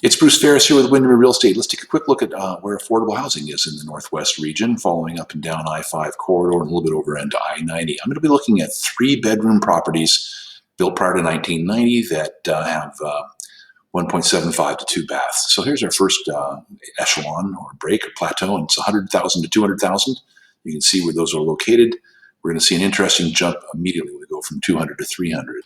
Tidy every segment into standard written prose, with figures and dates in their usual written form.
It's Bruce Ferris here with Windermere Real Estate. Let's take a quick look at where affordable housing is in the Northwest region, following up and down I-5 corridor and a little bit over into I-90. I'm going to be looking at 3-bedroom properties built prior to 1990 that have 1.75 to 2 baths. So here's our first echelon or break or plateau, and it's 100,000 to 200,000. You can see where those are located. We're going to see an interesting jump immediately when we go from 200 to 300.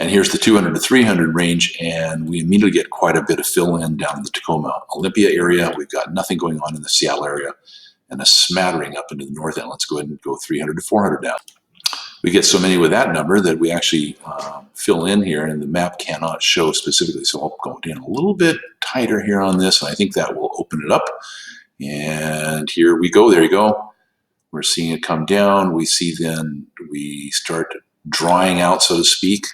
And here's the 200 to 300 range, and we immediately get quite a bit of fill-in down in the Tacoma, Olympia area. We've got nothing going on in the Seattle area, and a smattering up into the north end. Let's go ahead and go 300 to 400 down. We get so many with that number that we actually fill in here, and the map cannot show specifically. So I'll go in a little bit tighter here on this, and I think that will open it up. And here we go. There you go. We're seeing it come down. We see then we start drying out, so to speak,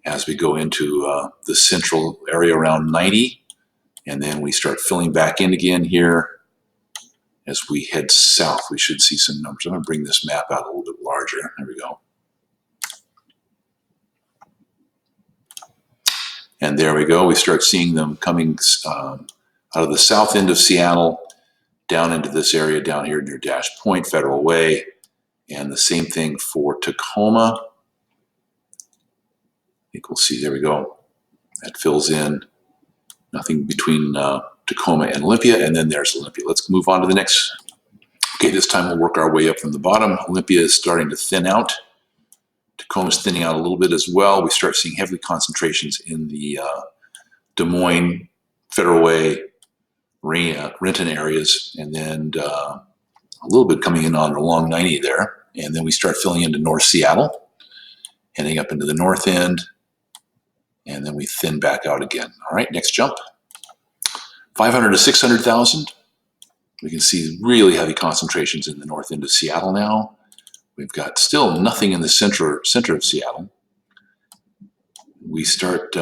as we go into the central area around 90, and then we start filling back in again here. As we head south, we should see some numbers. I'm going to bring this map out a little bit larger. There we go. And there we go. We start seeing them coming out of the south end of Seattle down into this area down here near Dash Point, Federal Way, and the same thing for Tacoma. I think we'll see, there we go. That fills in. Nothing between Tacoma and Olympia, and then there's Olympia. Let's move on to the next. Okay, this time we'll work our way up from the bottom. Olympia is starting to thin out. Tacoma's thinning out a little bit as well. We start seeing heavy concentrations in the Des Moines, Federal Way, Renton areas, and then a little bit coming in on along 90 there. And then we start filling into North Seattle, heading up into the north end. And then we thin back out again. All right, next jump. 500 to 600,000. We can see really heavy concentrations in the north end of Seattle now. We've got still nothing in the center of Seattle. We start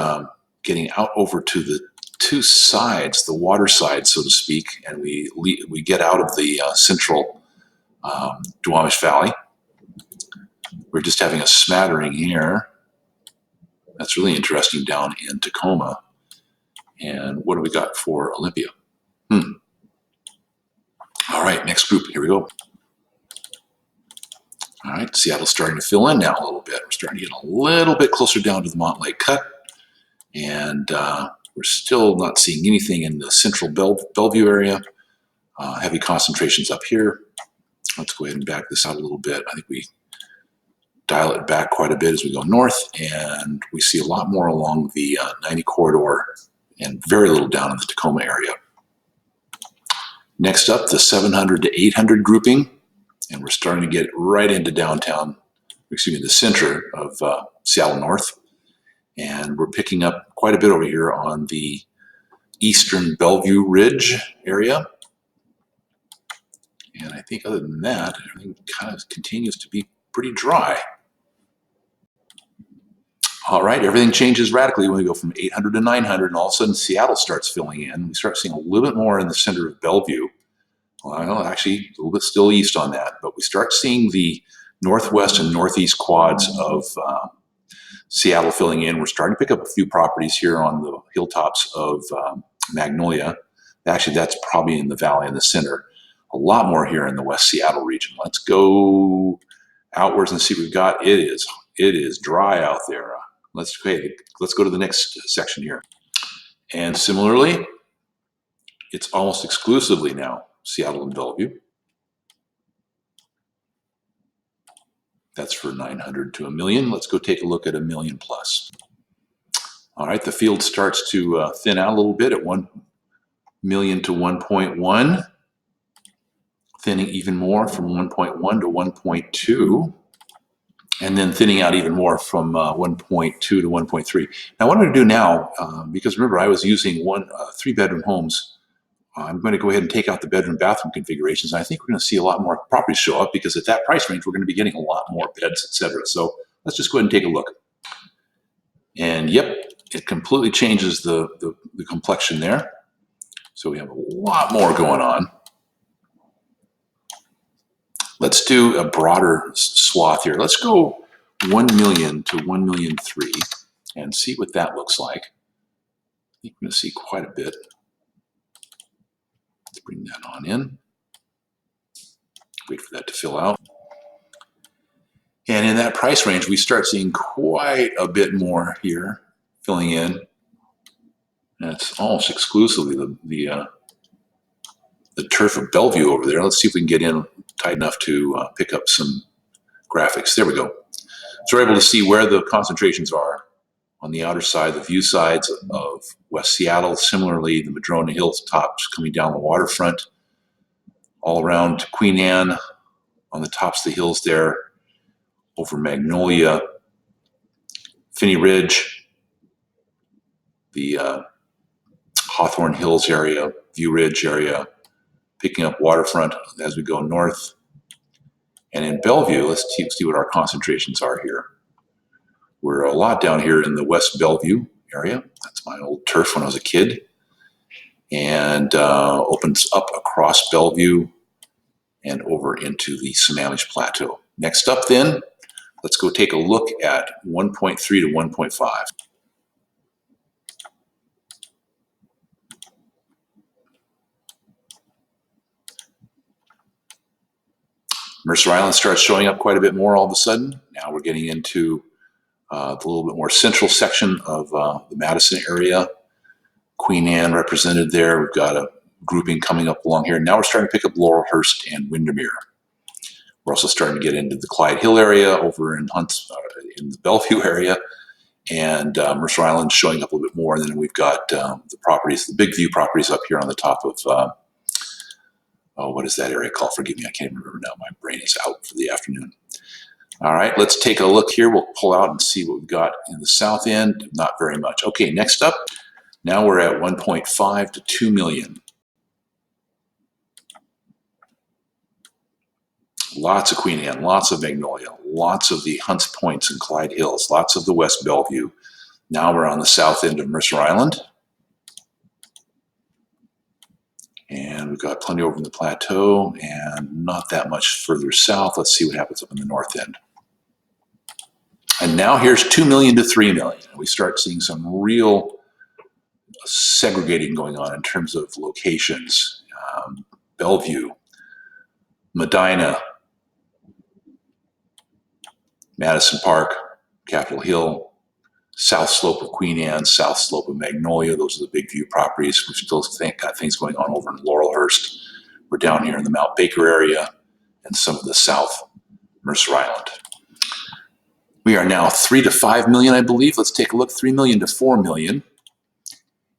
getting out over to the two sides, the water side, so to speak, and we get out of the central Duwamish Valley. We're just having a smattering here. That's really interesting down in Tacoma. And what do we got for Olympia? All right, next group. Here we go. All right, Seattle's starting to fill in now a little bit. We're starting to get a little bit closer down to the Montlake Cut. And we're still not seeing anything in the central Bellevue area. Heavy concentrations up here. Let's go ahead and back this out a little bit. I think we dial it back quite a bit as we go north, and we see a lot more along the 90 corridor and very little down in the Tacoma area. Next up, the 700 to 800 grouping, and we're starting to get right into downtown, excuse me, the center of Seattle North, and we're picking up quite a bit over here on the eastern Bellevue Ridge area. And I think other than that, everything kind of continues to be pretty dry. All right, everything changes radically when we go from 800 to 900, and all of a sudden Seattle starts filling in. We start seeing a little bit more in the center of Bellevue. Well, actually, a little bit still east on that, but we start seeing the northwest and northeast quads of Seattle filling in. We're starting to pick up a few properties here on the hilltops of Magnolia. Actually, that's probably in the valley in the center. A lot more here in the West Seattle region. Let's go outwards and see what we've got. It is dry out there. Let's go to the next section here. And similarly, it's almost exclusively now Seattle and Bellevue. That's for 900 to 1 million. Let's go take a look at 1 million plus. All right, the field starts to thin out a little bit at 1 million to 1.1. Thinning even more from 1.1 to 1.2. And then thinning out even more from 1.2 to 1.3. Now, what I'm going to do now, because remember I was using 3-bedroom homes, I'm going to go ahead and take out the bedroom-bathroom configurations. And I think we're going to see a lot more properties show up because at that price range, we're going to be getting a lot more beds, etc. So let's just go ahead and take a look. And yep, it completely changes the complexion there. So we have a lot more going on. Let's do a broader swath here. Let's go 1 million to 1.3 million and see what that looks like. You're going to see quite a bit. Let's bring that on in. Wait for that to fill out. And in that price range, we start seeing quite a bit more here filling in. And it's almost exclusively the turf of Bellevue over there. Let's see if we can get in tight enough to pick up some graphics. There we go. So we're able to see where the concentrations are on the outer side, the view sides of West Seattle. Similarly, the Madrona Hilltops coming down the waterfront, all around Queen Anne on the tops of the hills there, over Magnolia, Phinney Ridge, the Hawthorne Hills area, View Ridge area, picking up waterfront as we go north. And in Bellevue, let's see what our concentrations are here. We're a lot down here in the West Bellevue area. That's my old turf when I was a kid. And opens up across Bellevue and over into the Sammamish Plateau. Next up then, let's go take a look at 1.3 to 1.5. Mercer Island starts showing up quite a bit more all of a sudden. Now we're getting into the little bit more central section of the Madison area. Queen Anne represented there. We've got a grouping coming up along here. Now we're starting to pick up Laurelhurst and Windermere. We're also starting to get into the Clyde Hill area over in in the Bellevue area, and Mercer Island showing up a little bit more. And then we've got the properties, the Big View properties up here on the top of, what is that area called? Forgive me, I can't remember now. My brain is out for the afternoon. All right, let's take a look here. We'll pull out and see what we've got in the south end. Not very much. Okay, next up, now we're at 1.5 to 2 million. Lots of Queen Anne, lots of Magnolia, lots of the Hunts Points and Clyde Hills, lots of the West Bellevue. Now we're on the south end of Mercer Island. And we've got plenty over in the plateau and not that much further south. Let's see what happens up in the north end. And now here's 2 million to 3 million. We start seeing some real segregating going on in terms of locations. Bellevue, Medina, Madison Park, Capitol Hill, south slope of Queen Anne, south slope of Magnolia. Those are the Big View properties. We've still got things going on over in Laurelhurst. We're down here in the Mount Baker area and some of the south Mercer Island. We are now 3 to 5 million, I believe. Let's take a look. 3 million to 4 million.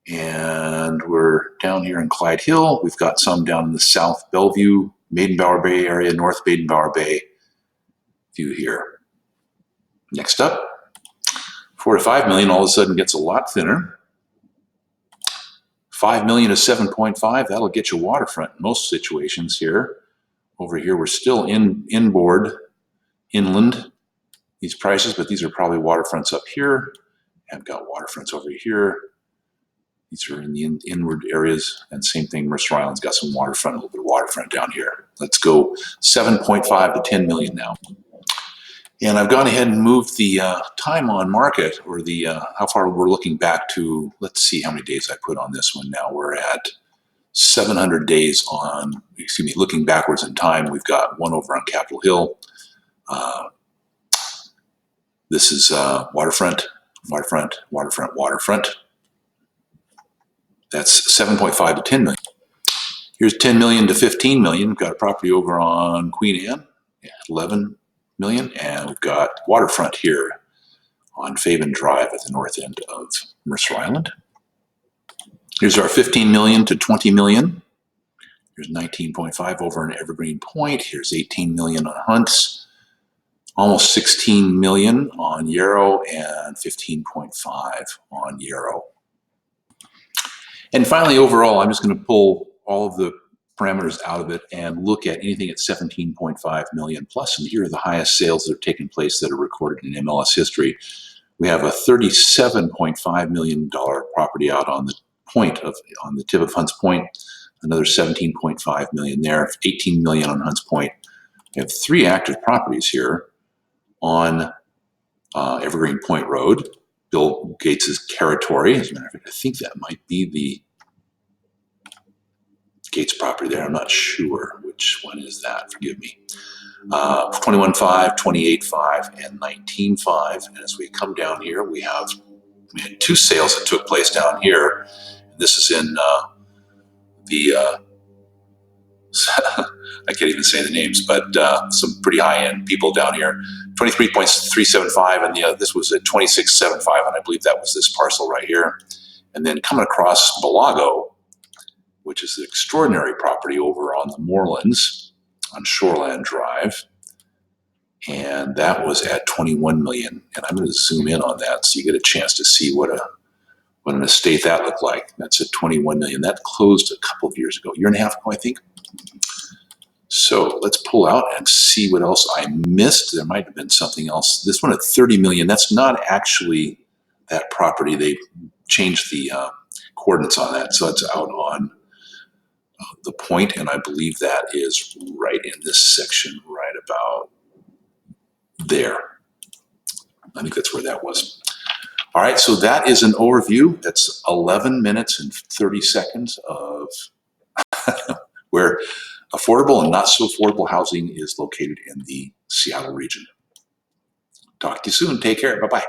And we're down here in Clyde Hill. We've got some down in the south Bellevue, Maidenbower Bay area, north Maidenbower Bay view here. Next up, 4 to 5 million all of a sudden gets a lot thinner. 5 million to 7.5, that'll get you waterfront in most situations here. Over here, we're still inboard, inland, these prices, but these are probably waterfronts up here. I've got waterfronts over here. These are in the inward areas, and same thing, Mercer Island's got some waterfront, a little bit of waterfront down here. Let's go 7.5 to 10 million now. And I've gone ahead and moved the time on market, or the how far we're looking back to. Let's see how many days I put on this one now. We're at 700 days on, looking backwards in time. We've got one over on Capitol Hill. This is waterfront, waterfront, waterfront, waterfront. That's 7.5 to 10 million. Here's 10 million to 15 million. We've got a property over on Queen Anne at 11 million, and we've got waterfront here on Faven Drive at the north end of Mercer Island. Here's our 15 million to 20 million. Here's 19.5 over in Evergreen Point. Here's 18 million on Hunts, almost 16 million on Yarrow, and 15.5 on Yarrow. And finally, overall, I'm just going to pull all of the parameters out of it and look at anything at 17.5 million plus. And here are the highest sales that have taken place that are recorded in MLS history. We have a $37.5 million property out on the on the tip of Hunts Point, another 17.5 million there, 18 million on Hunts Point. We have 3 active properties here on Evergreen Point Road. Bill Gates's territory. As a matter of fact, I think that might be the Gates property there. I'm not sure which one is that. Forgive me. 21.5, 28.5, and 19.5. And as we come down here, we had two sales that took place down here. This is in the I can't even say the names, but some pretty high-end people down here. 23.375, and this was at 26.75, and I believe that was this parcel right here. And then coming across Belago, which is an extraordinary property over on the Moorlands on Shoreland Drive, and that was at 21 million. And I'm going to zoom in on that so you get a chance to see what an estate that looked like. That's at 21 million. That closed a couple of years ago, year and a half ago, I think. So let's pull out and see what else I missed. There might have been something else. This one at 30 million, that's not actually that property. They changed the coordinates on that. So it's out on the point, and I believe that is right in this section, right about there. I think that's where that was. All right, so that is an overview. That's 11 minutes and 30 seconds of where affordable and not so affordable housing is located in the Seattle region. Talk to you soon. Take care. Bye-bye.